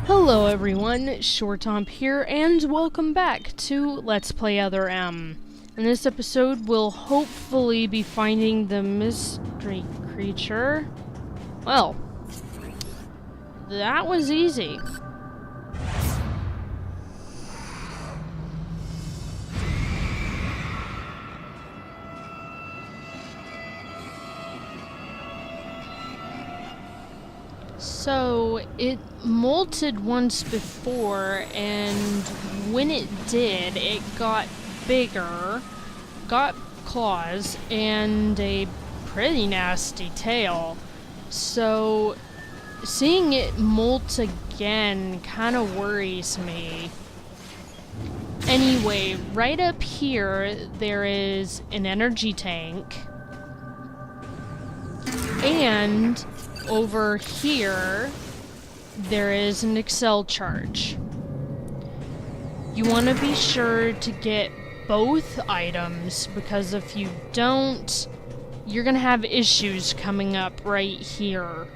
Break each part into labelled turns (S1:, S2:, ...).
S1: Hello everyone, Shortomp here, and welcome back to Let's Play Other M. In this episode, we'll hopefully be finding the mystery creature. Well, that was easy. So, it molted once before, and when it did, it got bigger, got claws, and a pretty nasty tail. So, seeing it molt again kind of worries me. Anyway, right up here, there is an energy tank, and over here, there is an Excel charge. You want to be sure to get both items, because if you don't, you're going to have issues coming up right here.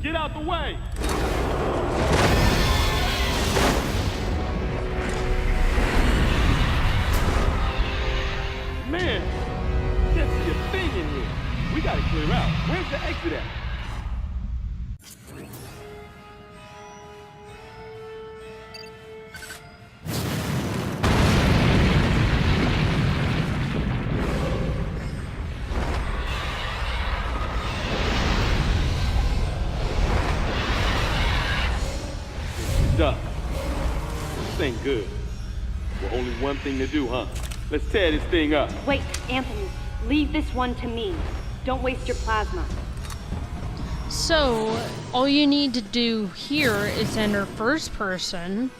S2: Get out the way! Man, can't see a thing in here. We gotta clear out. Where's the exit at? Duck. This ain't good. Well, only one thing to do, huh? Let's tear this thing up.
S3: Wait, Anthony. Leave this one to me. Don't waste your plasma.
S1: So, all you need to do here is enter first person.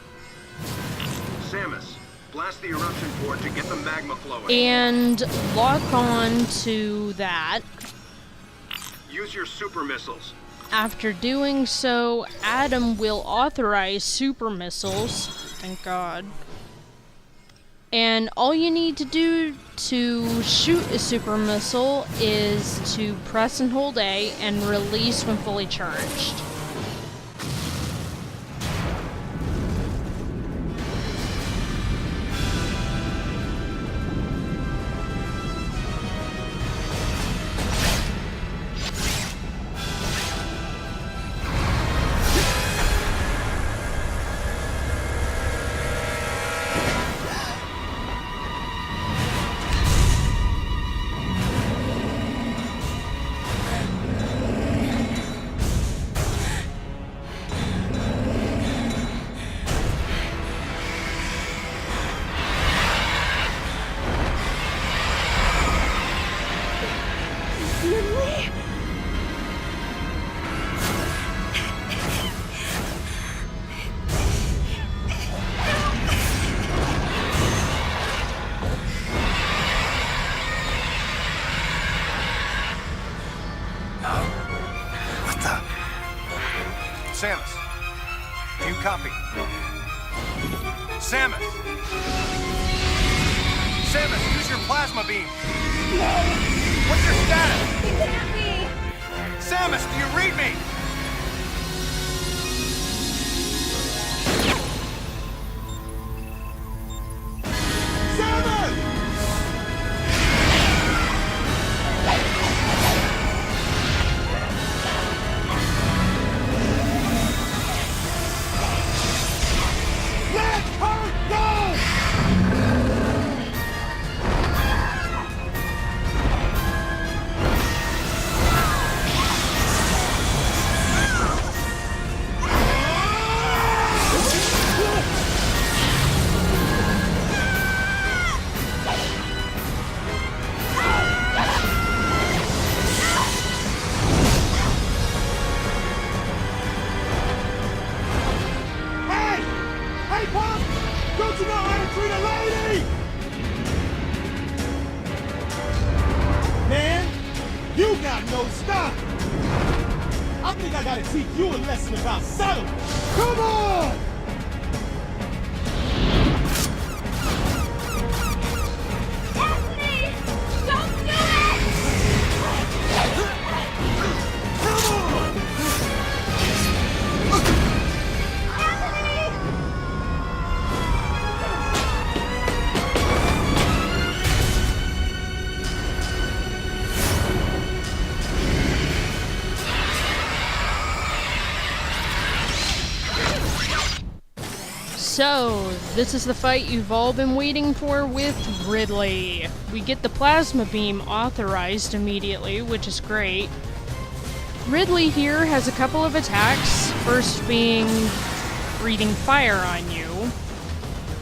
S4: Samus, blast the eruption port to get the magma flowing.
S1: And lock on to that.
S4: Use your super missiles.
S1: After doing so, Adam will authorize super missiles. Thank God. And all you need to do to shoot a super missile is to press and hold A and release when fully charged.
S4: Samus, do you copy? Samus! Samus, use your plasma beam! No! What's your status?
S3: He can't be!
S4: Samus, do you read me?
S5: gotta teach you a lesson about silence. Come on!
S6: Anthony! Don't do it!
S1: So, this is the fight you've all been waiting for with Ridley. We get the plasma beam authorized immediately, which is great. Ridley here has a couple of attacks, first being breathing fire on you.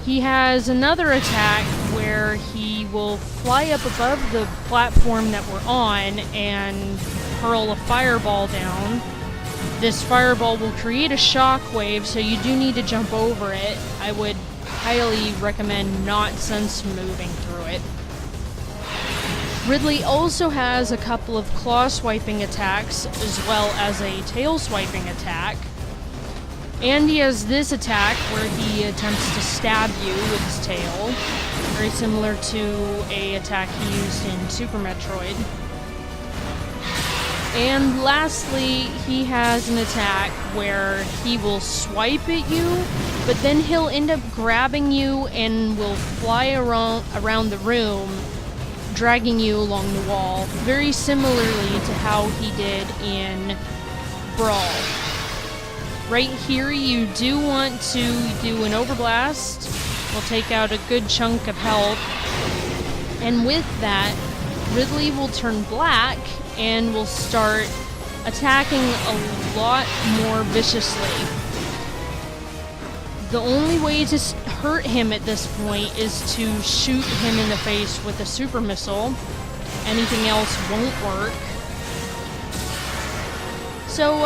S1: He has another attack where he will fly up above the platform that we're on and hurl a fireball down. This fireball will create a shockwave, so you do need to jump over it. I would highly recommend not sense moving through it. Ridley also has a couple of claw swiping attacks, as well as a tail swiping attack. And he has this attack where he attempts to stab you with his tail, very similar to an attack he used in Super Metroid. And lastly, he has an attack where he will swipe at you, but then he'll end up grabbing you and will fly around the room, dragging you along the wall, very similarly to how he did in Brawl. Right here, you do want to do an overblast. Will take out a good chunk of health. And with that, Ridley will turn black and will start attacking a lot more viciously. The only way to hurt him at this point is to shoot him in the face with a super missile. Anything else won't work. So,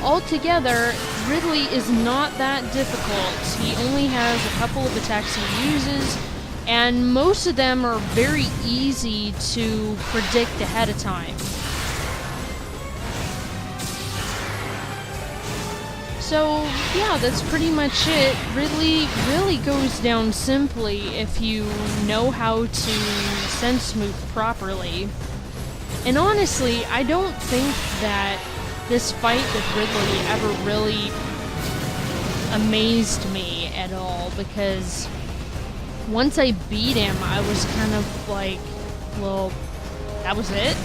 S1: altogether, Ridley is not that difficult. He only has a couple of attacks he uses, and most of them are very easy to predict ahead of time. So, yeah, that's pretty much it. Ridley really goes down simply if you know how to sense move properly. And honestly, I don't think that this fight with Ridley ever really amazed me at all, because once I beat him, I was kind of like, well, that was it?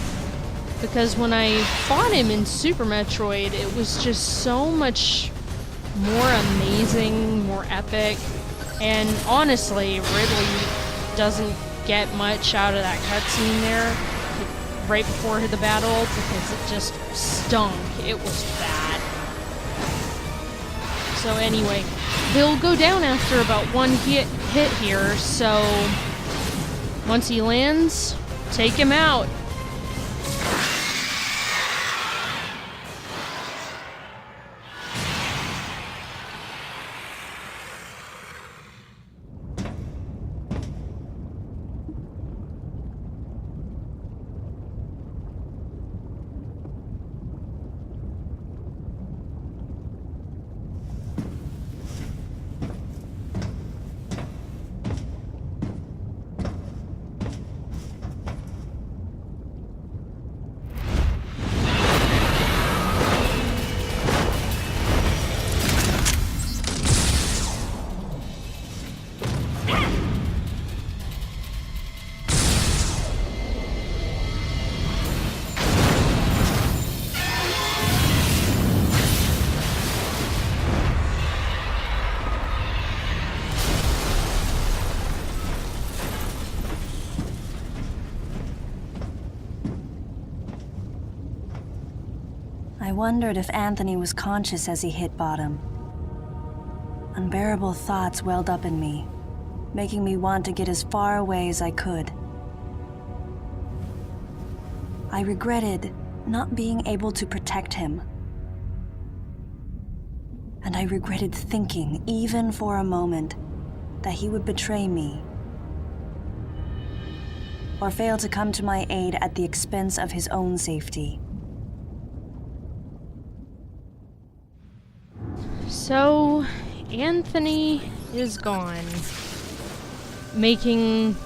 S1: Because when I fought him in Super Metroid, it was just so much more amazing, more epic, and honestly, Ridley doesn't get much out of that cutscene there right before the battle, because it just stunk. It was bad. So anyway, he'll go down after about one hit here, so once he lands, take him out.
S7: I wondered if Anthony was conscious as he hit bottom. Unbearable thoughts welled up in me, making me want to get as far away as I could. I regretted not being able to protect him. And I regretted thinking, even for a moment, that he would betray me, or fail to come to my aid at the expense of his own safety.
S1: So, Anthony is gone, making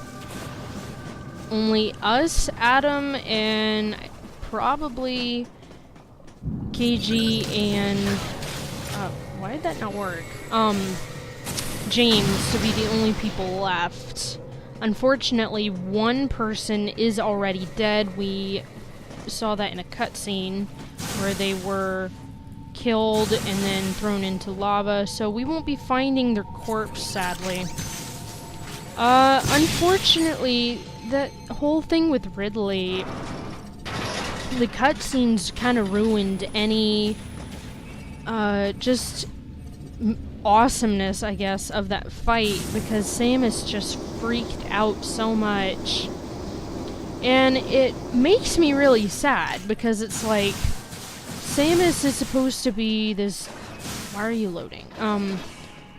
S1: only us, Adam, and probably KG and why did that not work? James to be the only people left. Unfortunately, one person is already dead. We saw that in a cutscene where they were killed and then thrown into lava, so we won't be finding their corpse, sadly. Unfortunately, that whole thing with Ridley, the cutscenes kind of ruined any, just awesomeness, I guess, of that fight, because Samus just freaked out so much. And it makes me really sad, because it's like, Samus is supposed to be this, why are you loading?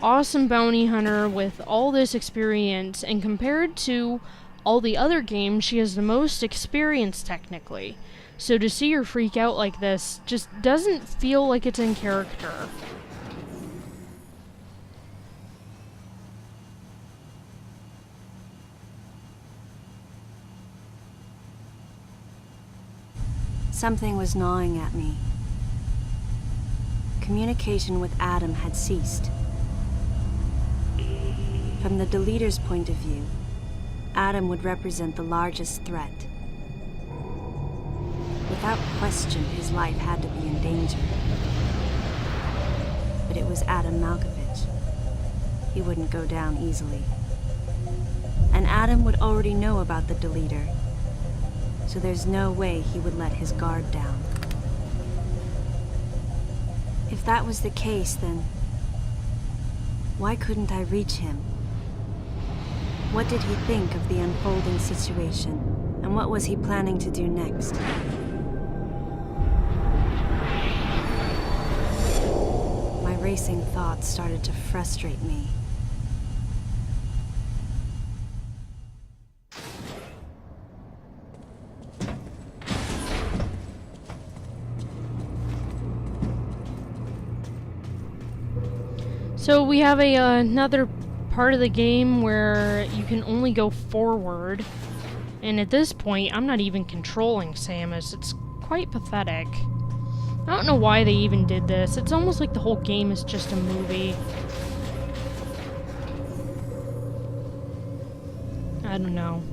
S1: Awesome bounty hunter with all this experience, and compared to all the other games, she has the most experience technically. So to see her freak out like this just doesn't feel like it's in character.
S7: Something was gnawing at me. Communication with Adam had ceased. From the Deleter's point of view, Adam would represent the largest threat. Without question, his life had to be in danger. But it was Adam Malkovich. He wouldn't go down easily. And Adam would already know about the Deleter, so there's no way he would let his guard down. If that was the case, then why couldn't I reach him? What did he think of the unfolding situation, and what was he planning to do next? My racing thoughts started to frustrate me.
S1: So we have another part of the game where you can only go forward, and at this point I'm not even controlling Samus. It's quite pathetic. I don't know why they even did this. It's almost like the whole game is just a movie. I don't know.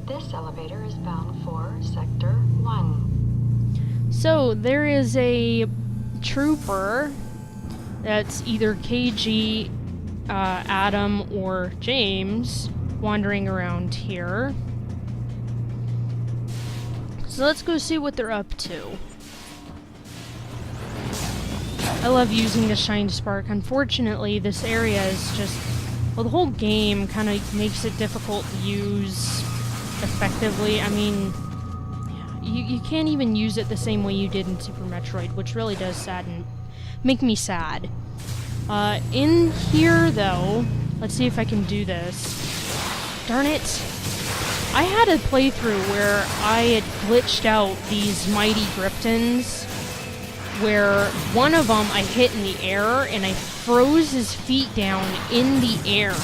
S8: This elevator is bound for Sector 1.
S1: So there is a trooper that's either KG, Adam, or James wandering around here. So let's go see what they're up to. I love using the Shine Spark. Unfortunately, this area is just, well, the whole game kind of makes it difficult to use effectively. I mean, you can't even use it the same way you did in Super Metroid, which really does make me sad. In here, though, let's see if I can do this. Darn it! I had a playthrough where I had glitched out these mighty Gryptons, where one of them I hit in the air, and I froze his feet down in the air.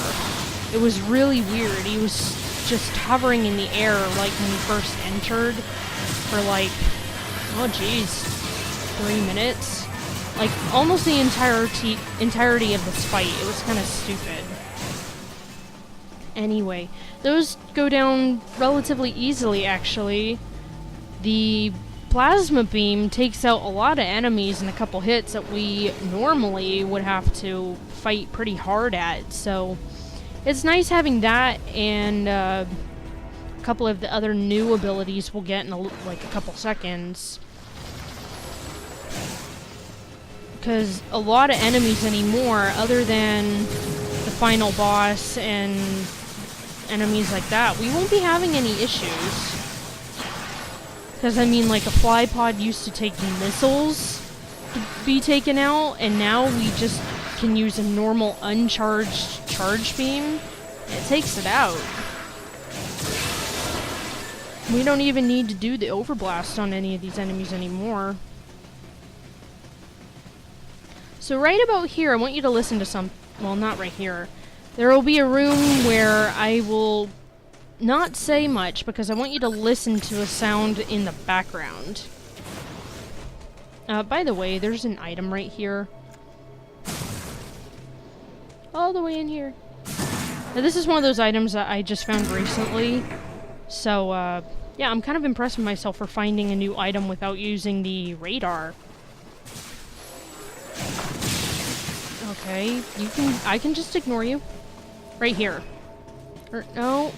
S1: It was really weird. He was just hovering in the air, like, when he first entered, for like, oh geez, 3 minutes. Like, almost the entirety of this fight. It was kind of stupid. Anyway, those go down relatively easily, actually. The plasma beam takes out a lot of enemies in a couple hits that we normally would have to fight pretty hard at, so it's nice having that, and a couple of the other new abilities we'll get in like a couple seconds. Because a lot of enemies anymore, other than the final boss and enemies like that, we won't be having any issues. Because, I mean, like, a fly pod used to take missiles to be taken out, and now we just can use a normal uncharged charge beam. It takes it out. We don't even need to do the overblast on any of these enemies anymore. So right about here, I want you to listen to some... Well, not right here. There will be a room where I will not say much because I want you to listen to a sound in the background. By the way, there's an item right here. All the way in here. Now, this is one of those items that I just found recently. So, yeah, I'm kind of impressed with myself for finding a new item without using the radar. Okay, I can just ignore you. Right here. Or, no.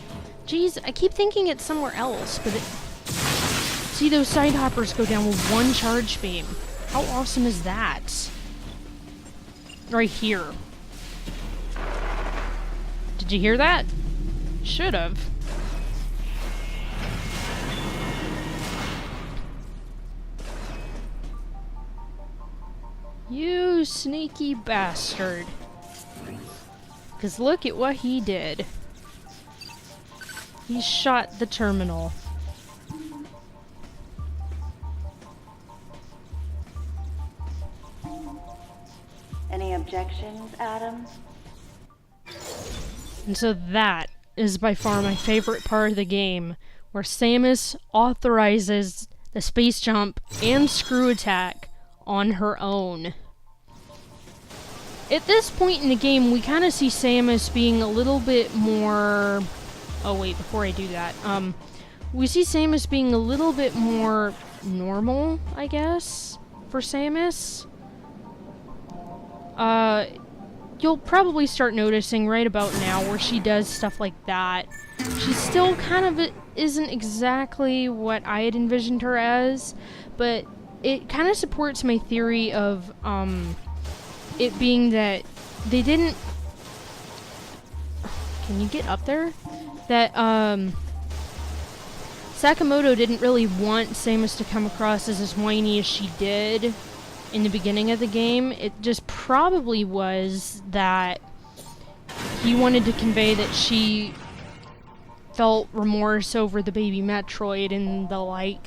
S1: Jeez, I keep thinking it's somewhere else, but it... See, those side hoppers go down with one charge beam. How awesome is that? Right here. Did you hear that? Should've. You sneaky bastard. 'Cause look at what he did. He shot the terminal.
S9: Any objections, Adam?
S1: And so that is by far my favorite part of the game, where Samus authorizes the space jump and screw attack on her own. At this point in the game, we kind of see Samus being a little bit more... Oh wait, before I do that, we see Samus being a little bit more normal, I guess, for Samus. You'll probably start noticing right about now where she does stuff like that. She still kind of isn't exactly what I had envisioned her as, but it kind of supports my theory of, it being that they didn't... Can you get up there? That, Sakamoto didn't really want Samus to come across as whiny as she did in the beginning of the game. It just probably was that he wanted to convey that she felt remorse over the baby Metroid and the like,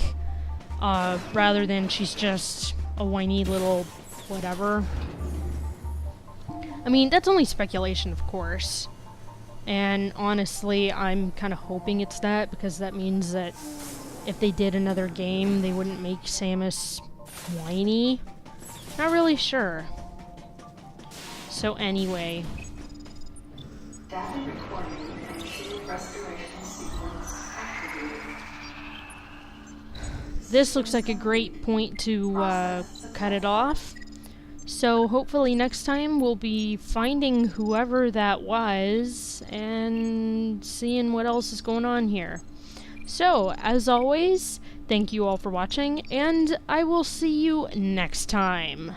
S1: rather than she's just a whiny little whatever. I mean, that's only speculation, of course. And honestly, I'm kind of hoping it's that, because that means that if they did another game, they wouldn't make Samus whiny. Not really sure. So anyway.
S8: Data recording and shield restoration sequence activated.
S1: This looks like a great point to cut it off. So hopefully next time we'll be finding whoever that was and seeing what else is going on here. So, as always, thank you all for watching, and I will see you next time.